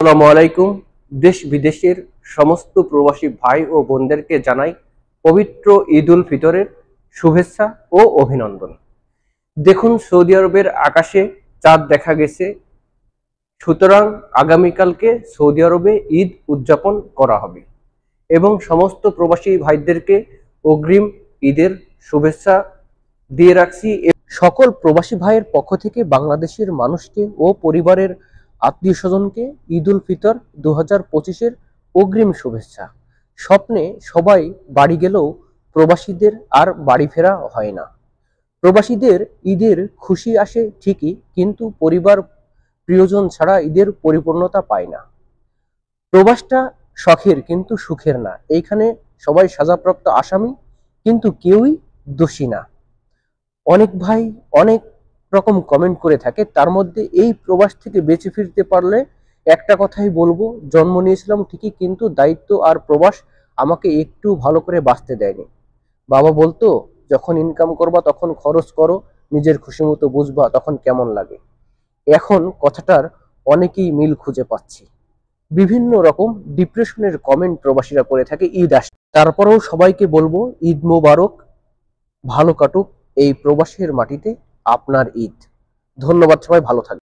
আসসালামু আলাইকুম। দেশ বিদেশের সমস্ত প্রবাসী ভাই ও বোনদেরকে জানাই পবিত্র ঈদ উল ফিতরের শুভেচ্ছা ও অভিনন্দন। দেখুন, সৌদি আরবের আকাশে চাঁদ দেখা গেছে, সুতরাং আগামীকালকে সৌদি আরবে ঈদ উদযাপন করা হবে এবং সমস্ত প্রবাসী ভাইদেরকে অগ্রিম ঈদের শুভেচ্ছা দিয়ে রাখছি। সকল প্রবাসী ভাইয়ের পক্ষ থেকে বাংলাদেশের মানুষকে ও পরিবারের আত্মীয় স্বজনকে ঈদ উল ফিতর 2025-এর অগ্রিম শুভেচ্ছা। স্বপ্নে সবাই বাড়ি গেলেও প্রবাসীদের আর বাড়ি ফেরা হয় না। প্রবাসীদের ঈদের খুশি আসে ঠিকই, কিন্তু পরিবার প্রিয়জন ছাড়া ঈদের পরিপূর্ণতা পায় না। প্রবাসটা শখের কিন্তু সুখের না। এইখানে সবাই সাজাপ্রাপ্ত আসামি, কিন্তু কেউই দোষী না। অনেক ভাই অনেক রকম কমেন্ট করে থাকে, তার মধ্যে এই প্রবাস থেকে বেঁচে ফিরতে পারলে একটা কথাই বলবো, জন্ম নিয়েছিলাম ঠিকই, কিন্তু দায়িত্ব আর প্রবাস আমাকে একটু ভালো করে বাঁচতে দেয়নি। বাবা বলতো, যখন ইনকাম করবা তখন খরচ করো, নিজের খুশি মতো বুঝবা তখন কেমন লাগে। এখন কথাটার অনেকেই মিল খুঁজে পাচ্ছি। বিভিন্ন রকম ডিপ্রেশনের কমেন্ট প্রবাসীরা করে থাকে ঈদ আসে। তারপরেও সবাইকে বলবো, ঈদ মোবারক, ভালো কাটুক এই প্রবাসের মাটিতে আপনার ঈদ। ধন্যবাদ, সবাই ভালো থাকবেন।